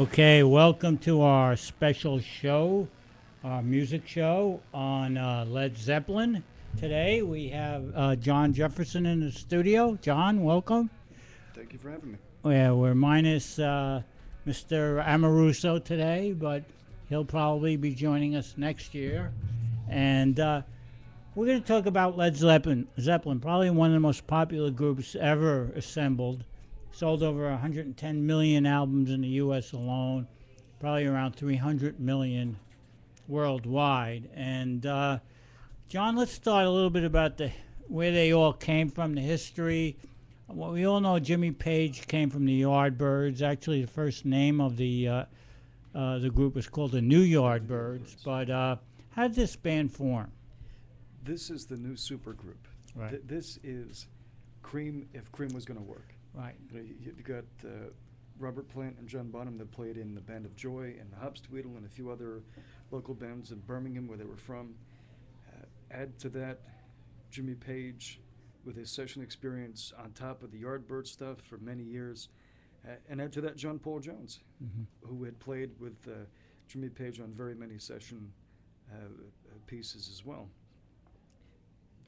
Okay, welcome to our special show, our music show on Led Zeppelin. Today we have John Jefferson in the studio. John, welcome. Thank you for having me. Yeah, we're minus Mr. Amoruso today, but he'll probably be joining us next year. And we're going to talk about Led Zeppelin. Zeppelin, probably one of the most popular groups ever assembled. Sold over 110 million albums in the U.S. alone, probably around 300 million worldwide. And John, let's start a little bit about where they all came from, the history. Well, we all know Jimmy Page came from the Yardbirds. Actually, the first name of the group was called the New Yardbirds. But how did this band form? This is the new supergroup. Right. This is Cream if Cream was going to work. Right. You got Robert Plant and John Bonham that played in the Band of Joy and the Hopstweedle and a few other local bands in Birmingham where they were from. Add to that Jimmy Page with his session experience on top of the Yardbird stuff for many years. And add to that John Paul Jones, who had played with Jimmy Page on very many session pieces as well.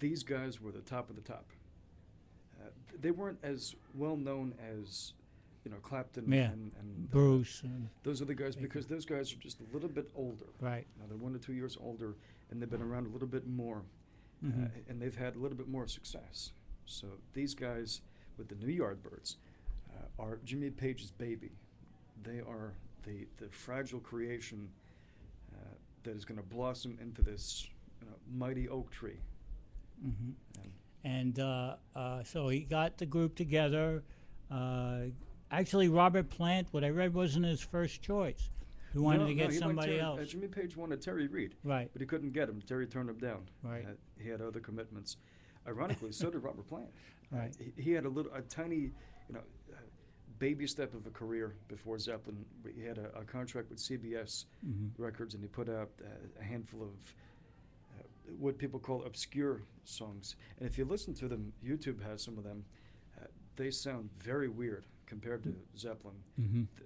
These guys were the top of the top. They weren't as well known as, Clapton and Bruce. Those are the guys because those guys are just a little bit older. Right. Now they're 1 or 2 years older, and they've been around a little bit more, and they've had a little bit more success. So these guys with the New Yardbirds are Jimmy Page's baby. They are the fragile creation that is going to blossom into this mighty oak tree. And so he got the group together. Actually, Robert Plant, what I read, wasn't his first choice. He wanted to get somebody else. Jimmy Page wanted Terry Reid, right? But he couldn't get him. Terry turned him down. Right. He had other commitments. Ironically, so did Robert Plant. Right. He had a tiny, baby step of a career before Zeppelin. He had a contract with CBS Records, and he put out a handful of what people call obscure songs. And if you listen to them, YouTube has some of them. They sound very weird compared to Zeppelin.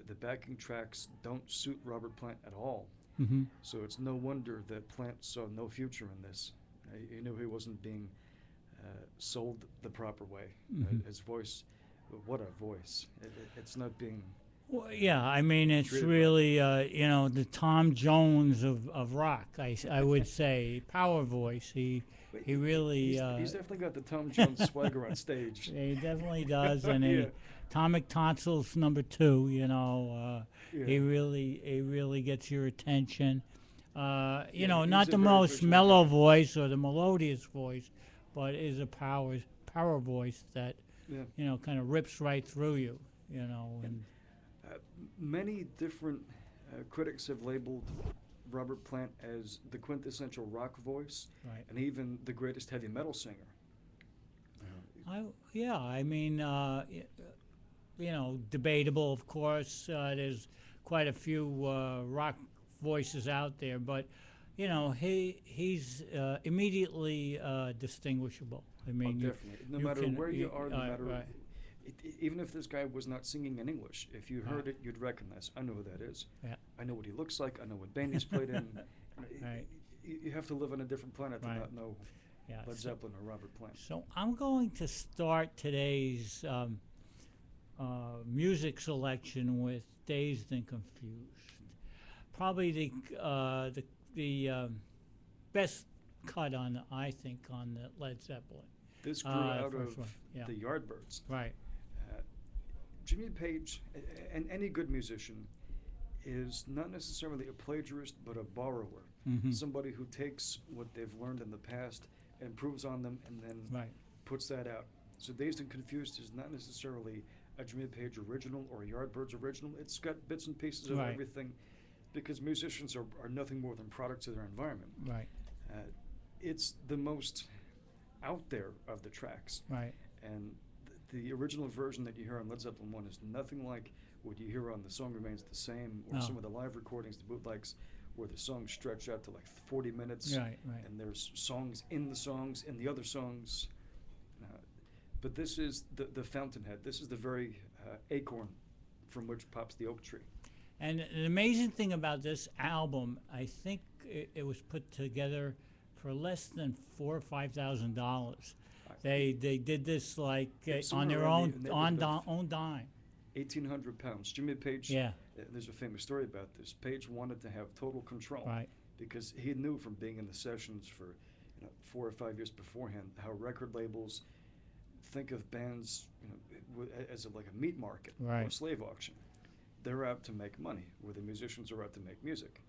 The backing tracks don't suit Robert Plant at all. So it's no wonder that Plant saw no future in this. He knew he wasn't being sold the proper way. His voice, what a voice. It's not being... Well, yeah, I mean, it's really, the Tom Jones of rock, I would say. Power voice. He really... He's definitely got the Tom Jones swagger on stage. He definitely does, and Atomic Tonsils #2, he really gets your attention. Not the most mellow voice or the melodious voice, but is a power voice that, kind of rips right through you, and... Many different critics have labeled Robert Plant as the quintessential rock voice, and even the greatest heavy metal singer. Debatable, of course. There's quite a few rock voices out there, but he's immediately distinguishable. I mean, definitely. No matter where you are, no matter. Even if this guy was not singing in English, if you heard it, you'd recognize. I know who that is. Yeah. I know what he looks like. I know what band he's played in. You have to live on a different planet to not know Led Zeppelin or Robert Plant. So I'm going to start today's music selection with "Dazed and Confused." Probably the best cut on the Led Zeppelin. This grew out of the Yardbirds. Right. Jimmy Page, and any good musician, is not necessarily a plagiarist, but a borrower. Somebody who takes what they've learned in the past and improves on them and then puts that out. So Dazed and Confused is not necessarily a Jimmy Page original or a Yardbirds original. It's got bits and pieces of everything because musicians are nothing more than products of their environment. Right. It's the most out there of the tracks. Right. And the original version that you hear on Led Zeppelin 1 is nothing like what you hear on The Song Remains the Same or some of the live recordings, the bootlegs, where the songs stretch out to like 40 minutes. Right. And there's songs in the other songs. But this is the fountainhead. This is the very acorn from which pops the oak tree. And the amazing thing about this album, I think it was put together for less than $4,000 or $5,000. They did this like on their own own dime. 1,800 pounds. Jimmy Page. Yeah. There's a famous story about this. Page wanted to have total control, Right. because he knew from being in the sessions for 4 or 5 years beforehand how record labels think of bands as like a meat market or Right. a slave auction. They're out to make money, where the musicians are out to make music.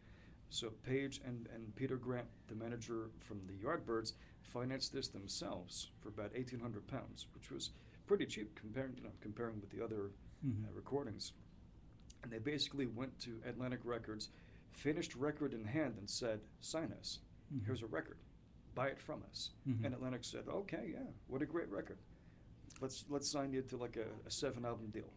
So Page and Peter Grant, the manager from the Yardbirds, financed this themselves for about 1,800 pounds, which was pretty cheap comparing with the other recordings. And they basically went to Atlantic Records, finished record in hand, and said, "Sign us. Here's a record. Buy it from us." And Atlantic said, "Okay, yeah, what a great record. Let's sign you to like a 7-album deal."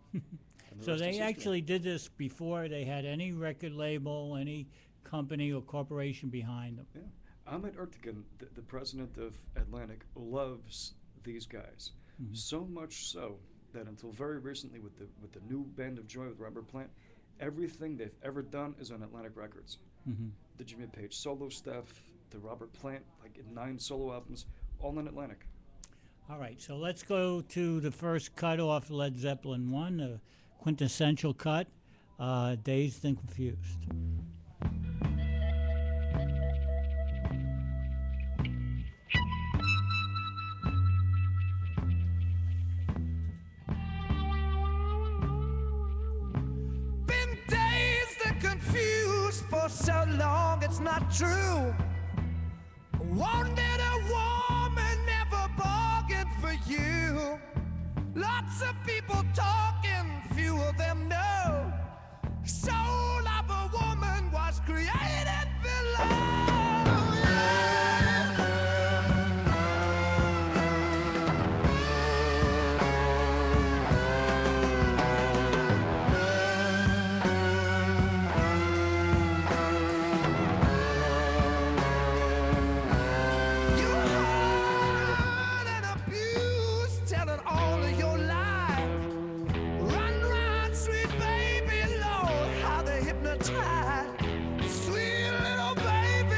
So they actually did this before they had any record label, any company or corporation behind them. Yeah. Ahmet Ertegun, the president of Atlantic, loves these guys. So much so that until very recently with the new Band of Joy with Robert Plant, everything they've ever done is on Atlantic Records. The Jimmy Page solo stuff, the Robert Plant, like 9 solo albums, all on Atlantic. All right, so let's go to the first cut off Led Zeppelin 1, the quintessential cut, Dazed and Confused. Been dazed and confused for so long, it's not true. Wanted a woman, never bargained for you. Lots of people talking, few of them know. Soul of a woman was created below. Sweet little baby.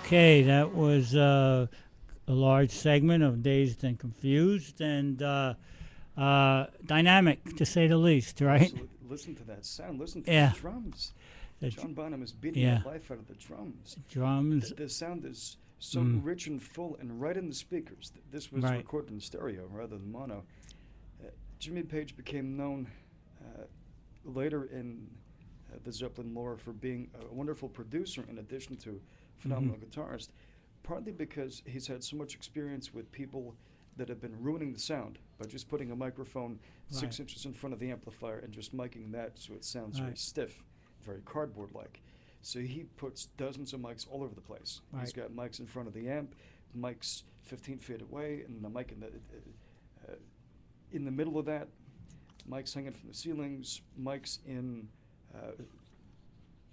Okay, that was a large segment of Dazed and Confused and dynamic, to say the least, right? Absolutely. Listen to that sound. Listen to Yeah. the drums. The John Bonham is beating yeah. the life out of the drums. drums. The sound is so rich and full and right in the speakers. This was Right. recorded in stereo rather than mono. Jimmy Page became known later in the Zepplin lore for being a wonderful producer in addition to phenomenal guitarist, partly because he's had so much experience with people that have been ruining the sound by just putting a microphone 6 Right. inches in front of the amplifier and just miking that so it sounds very Right. stiff, very cardboard-like. So he puts dozens of mics all over the place. He's Right. got mics in front of the amp, mics 15 feet away, and the mic in the middle of that, mics hanging from the ceilings, mics in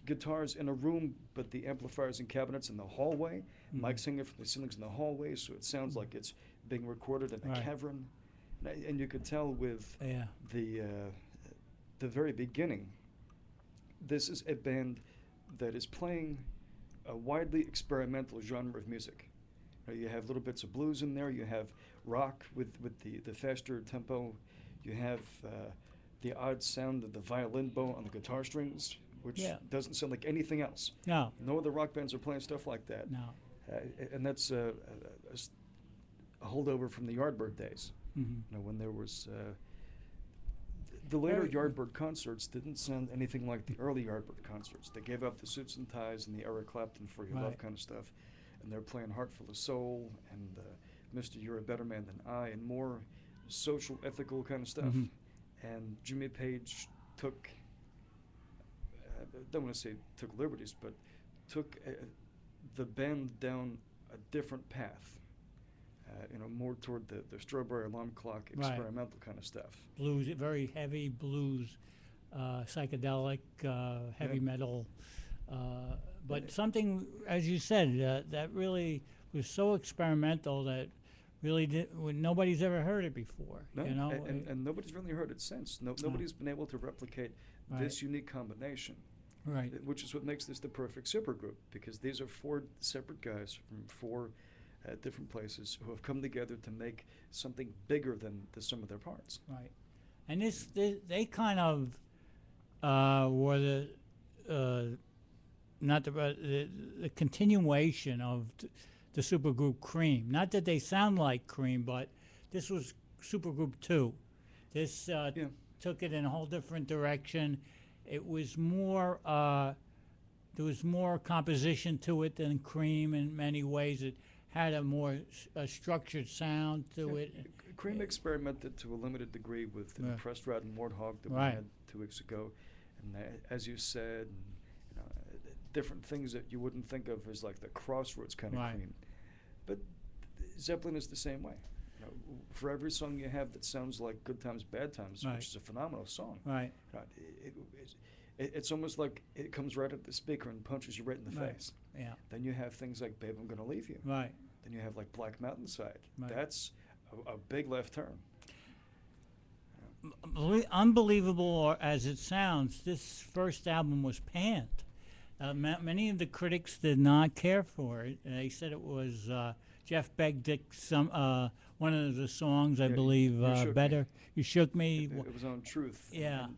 guitars in a room, but the amplifiers and cabinets in the hallway, mics hanging from the ceilings in the hallway, so it sounds like it's being recorded in a Right. cavern. And you could tell with Yeah. the very beginning, this is a band that is playing a widely experimental genre of music. You have little bits of blues in there. You have rock with the faster tempo. You have the odd sound of the violin bow on the guitar strings, which Yeah. doesn't sound like anything else. No. No other rock bands are playing stuff like that. No. And that's a holdover from the Yardbird days. Mm-hmm. When there was the later Very- Yardbird concerts didn't sound anything like the early Yardbird concerts. They gave up the suits and ties and the Eric Clapton For Your Love Right. kind of stuff, and they're playing Heart Full of Soul and Mr. You're a Better Man Than I and more social, ethical kind of stuff. Mhm. And Jimmy Page took, don't want to say took liberties, but took the band down a different path. More toward the Strawberry Alarm Clock Right. experimental kind of stuff. Blues, very heavy blues, psychedelic, heavy Yeah. metal. But something, as you said, that really was so experimental that really nobody's ever heard it before. No, You know, and nobody's really heard it since. Nobody's been able to replicate this unique combination, right, which is what makes this the perfect supergroup, because these are four separate guys from four different places who have come together to make something bigger than the sum of their parts. right. And they kind of were the continuation of the supergroup Cream. Not that they sound like Cream, but this was supergroup 2. This took it in a whole different direction. It was more there was more composition to it than Cream in many ways. It had a more structured sound to it. Cream experimented to a limited degree with the Yeah. Pressed Rat and Warthog that Right. we had 2 weeks ago, and as you said, different things that you wouldn't think of as like the Crossroads kind of Right. Cream. But Zeppelin is the same way. For every song you have that sounds like Good Times, Bad Times, Right. which is a phenomenal song. Right. It's almost like it comes right at the speaker and punches you right in the Right. face. Yeah. Then you have things like Babe, I'm Gonna Leave You. Right. Then you have like Black Mountainside. Right. That's a big left turn. Unbelievable as it sounds, this first album was panned. Many of the critics did not care for it. They said it was Jeff Beck did one of the songs, I Yeah, believe, You Shook Me. Better. You Shook Me. It was on Truth. Yeah. And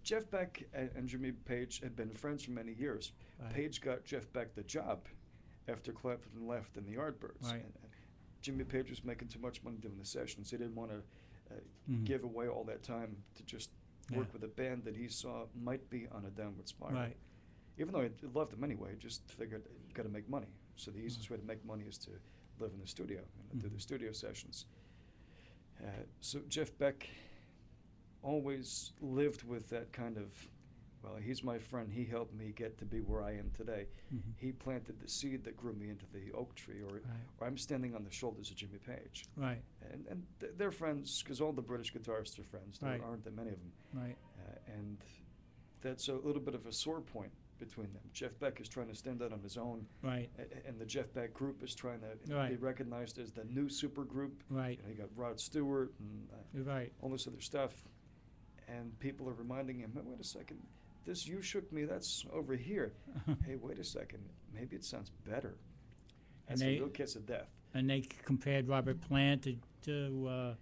Jeff Beck and Jimmy Page had been friends for many years. Right. Page got Jeff Beck the job after Clapton left in the Yardbirds. Right. And Jimmy Page was making too much money doing the sessions. He didn't want to Mhm. give away all that time to just work Yeah. with a band that he saw might be on a downward spiral. Right. Even though he loved them anyway, just figured got to make money. So the easiest way to make money is to live in the studio and do the studio sessions. So Jeff Beck always lived with that kind of, well, he's my friend. He helped me get to be where I am today. Mhm. He planted the seed that grew me into the oak tree, or I'm standing on the shoulders of Jimmy Page. Right. And they're friends because all the British guitarists are friends. There Right. aren't that many of them. Right. And that's a little bit of a sore point between them. Jeff Beck is trying to stand out on his own, Right. and the Jeff Beck group is trying to be Right. recognized as the new super group. Right. You got Rod Stewart and Right. all this other stuff, and people are reminding him, "Hey, wait a second, this You Shook Me, that's over here." Hey, wait a second, maybe it sounds better. That's the real kiss of death. And they compared Robert Plant to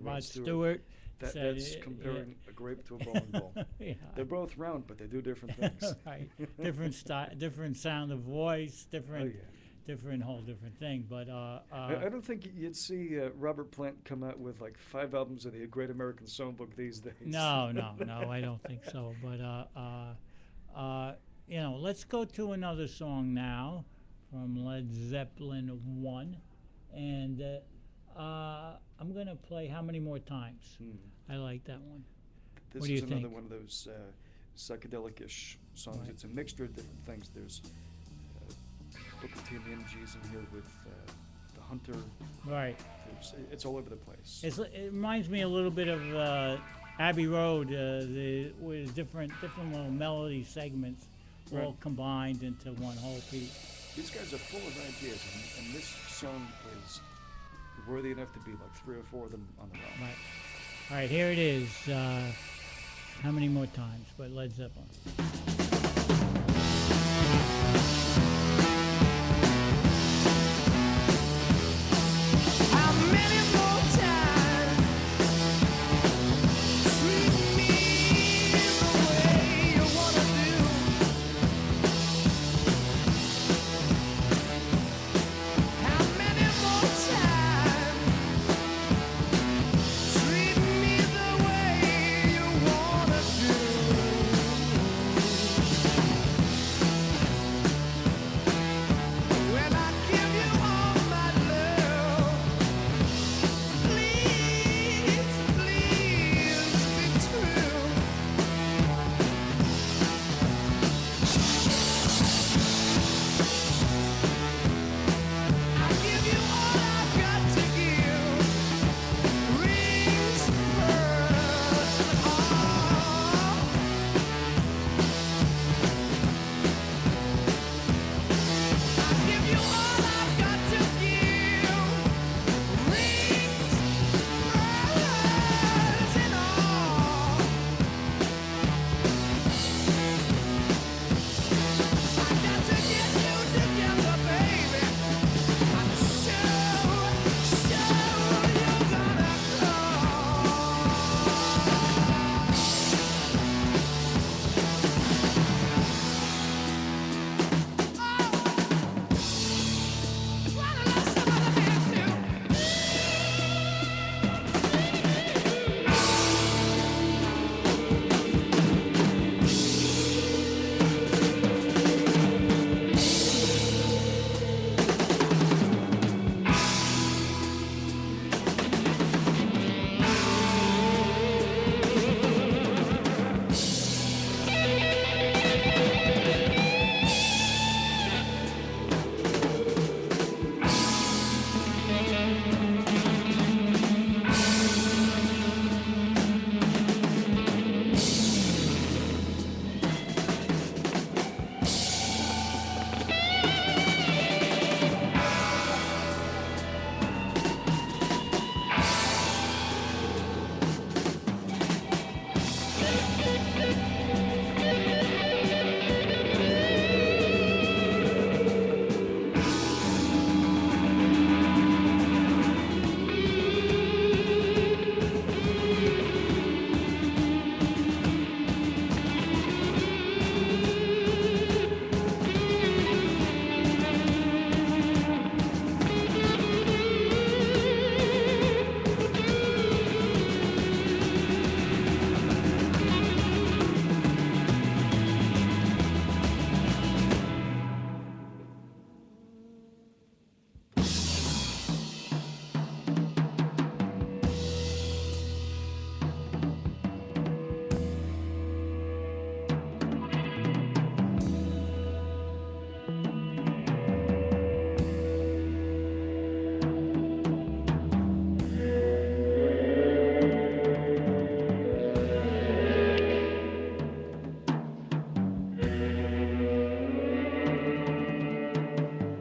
Rod Stewart. That's comparing a grape to a bowling ball. Yeah. They're both round, but they do different things. Right. Different style, different sound of voice, different, Oh, yeah. whole different thing. But I don't think you'd see Robert Plant come out with like 5 albums of the Great American Songbook these days. no, I don't think so. But let's go to another song now from Led Zeppelin 1, and I'm gonna play "How Many More Times." I like that one. This What do is you another think? one of those psychedelic-ish songs. Right. It's a mixture of different things. There's Booker T and the MGs in here with the Hunter. Right. It's all over the place. It reminds me a little bit of Abbey Road, with different little melody segments all Right. combined into one whole piece. These guys are full of ideas, and this song is worthy enough to be like 3 or 4 of them on the album. Right. All right, here it is. How Many More Times by Led Zeppelin. How many more times treat me the way you wanna do? How many more times treat me the way you wanna do? When I give you all my love, please, please be true. I give you all I've got to give. Rings, pearls, and all. I give you all I've got to give. Rings, pearls, and all. I got to get you together, baby. I'm sure you're gonna call. Wanna love some other man too?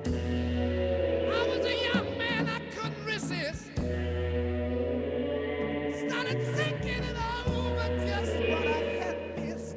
I was a young man, I couldn't resist. Started thinking it over, just what I had missed.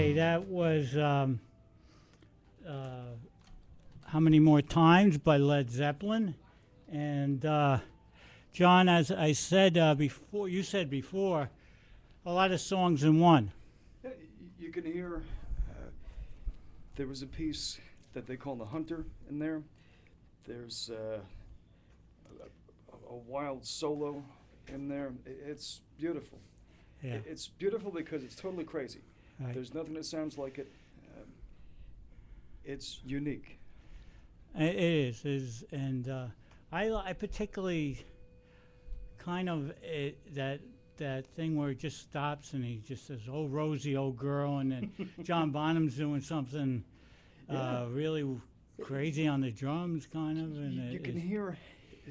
Okay, that was How Many More Times by Led Zeppelin. And John, as I said before, you said before, a lot of songs in one. Yeah, you can hear there was a piece that they call The Hunter in there. There's a wild solo in there. It's beautiful. Yeah. It's beautiful because it's totally crazy. Right. There's nothing that sounds like it. It's unique. It is, and I particularly kind of that thing where it just stops and he just says, "Oh, Rosie, old girl," and then John Bonham's doing something really crazy on the drums, kind of. And You can hear,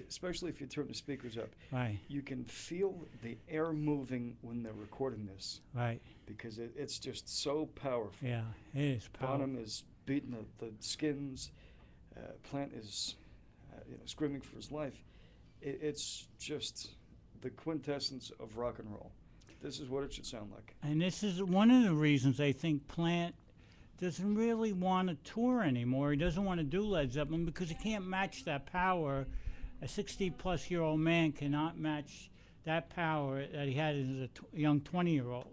especially if you turn the speakers up, right, you can feel the air moving when they're recording this right, because it's just so powerful. yeah, it is powerful. Bonham is beating the skins. Plant is screaming for his life. It's just the quintessence of rock and roll. This is what it should sound like. And this is one of the reasons I think Plant doesn't really want to tour anymore. He doesn't want to do Led Zeppelin because he can't match that power. A 60-plus-year-old man cannot match that power that he had as a young 20-year-old.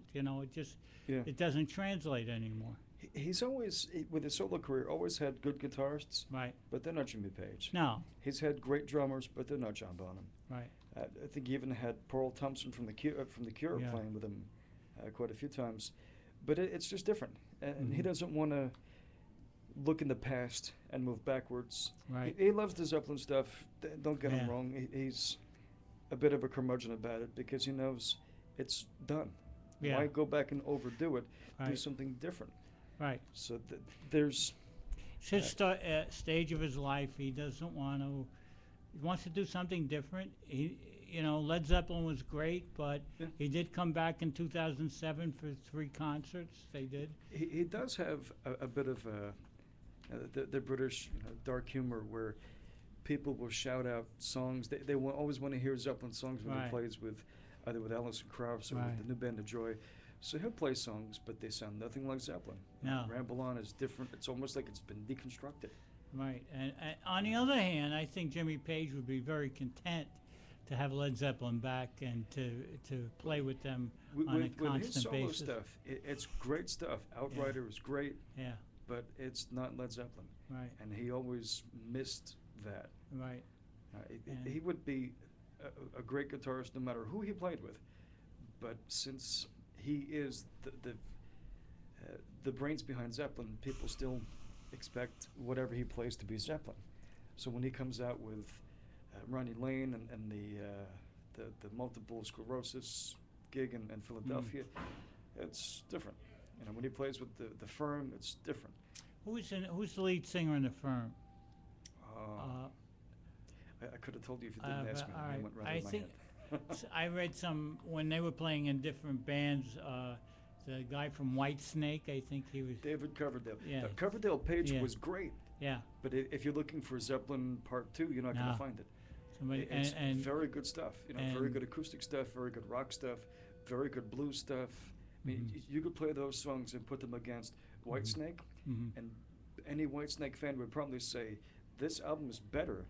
It doesn't translate anymore. He's always, with his solo career, always had good guitarists, Right. but they're not Jimmy Page. No. He's had great drummers, but they're not John Bonham. Right. I think he even had Pearl Thompson from the Cure Yeah. playing with him quite a few times. But it's just different, and he Mhm. doesn't want to look in the past and move backwards. Right. He loves the Zeppelin stuff. Don't get him Yeah. wrong. He's a bit of a curmudgeon about it because he knows it's done. Yeah. Why go back and overdo it? Do Right. something different. Right. So there's It's his stage of his life. He doesn't want to. He wants to do something different. Led Zeppelin was great, but Yeah. he did come back in 2007 for 3 concerts. They did. he does have a bit of the British dark humor where people will shout out songs. They always want to hear Zeppelin songs when Right. he plays with either with Alison Krauss or Right. with the New Band of Joy. So he'll play songs, but they sound nothing like Zeppelin. No. Ramble On is different. It's almost like it's been deconstructed. Right. And on the other hand, I think Jimmy Page would be very content to have Led Zeppelin back and to play with them on a With his constant solo basis. stuff, it's great stuff. Outrider is great, Yeah. but it's not Led Zeppelin. Right. And he always missed that. Right. And- He would be a great guitarist no matter who he played with, but since he is the brains behind Zeppelin, people still expect whatever he plays to be Zeppelin. So when he comes out with Ronnie Lane and the multiple sclerosis gig in Philadelphia, it's different. When he plays with the Firm, it's different. Who's the lead singer in the Firm? I could have told you if you didn't ask me. All It right. went right I over my think head. I read some when they were playing in different bands. The guy from Whitesnake, I think he was. David Coverdale. Yeah. Coverdale Page Yeah. was great, Yeah. but if you're looking for Zeppelin Part 2, you're not going No. to find it. Somebody It's and very good stuff. Very and- good acoustic stuff, very good rock stuff, very good blues stuff. I mean, Mhm. you could play those songs and put them against Whitesnake, Mhm. and any Whitesnake fan would probably say, this album is better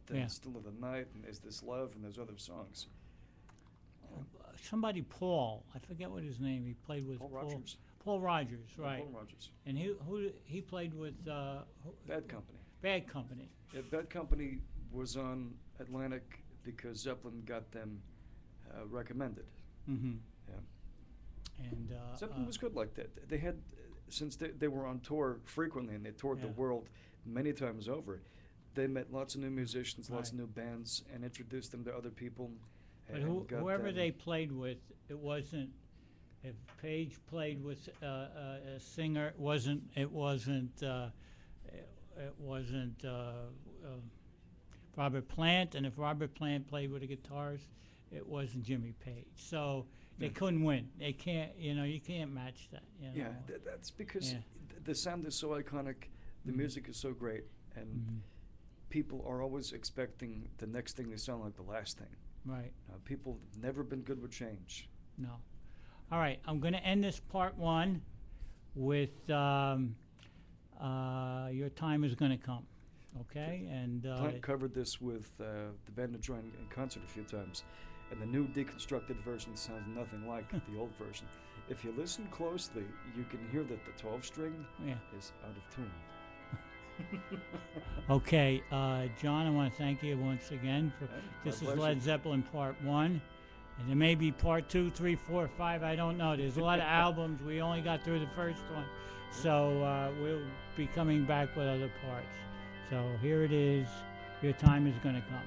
than Yeah. Still of the Night and Is This Love and those other songs. somebody Paul, I forget what his name. He played with Paul Rogers. Paul Rogers, right? Paul Rogers. And he played with Bad Company. Bad Company. Yeah, Bad Company was on Atlantic because Zeppelin got them recommended. Mm-hmm. Yeah. And Zeppelin was good like that. They had, since they were on tour frequently and they toured the Yeah. world many times over, they met lots of new musicians, lots of Right. new bands, and introduced them to other people. But and got whoever them- they played with, it wasn't. If Page played with a singer, it wasn't Robert Plant, and if Robert Plant played with a guitarist, it wasn't Jimmy Page. So they Yeah. couldn't win. They can't. You can't match that. Yeah, that's because Yeah. the sound is so iconic, the Mhm. music is so great, and Mhm. people are always expecting the next thing to sound like the last thing. Right. People have never been good with change. No. All right. I'm going to end this part 1 with Your Time Is Gonna Come. Okay, and Plant covered this with the Van der Join in concert a few times, and the new deconstructed version sounds nothing like the old version. If you listen closely, you can hear that the 12-string is out of tune. Okay, John, I want to thank you once again for this is Led Zeppelin Part 1. And there may be Part 2, 3, 4, 5, I don't know. There's a lot of albums. We only got through the first one. So we'll be coming back with other parts. So here it is. Your Time Is Gonna Come.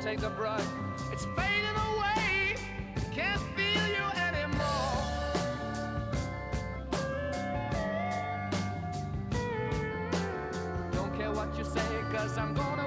Take the brush, it's fading away. Can't feel you anymore. Don't care what you say, 'cause I'm gonna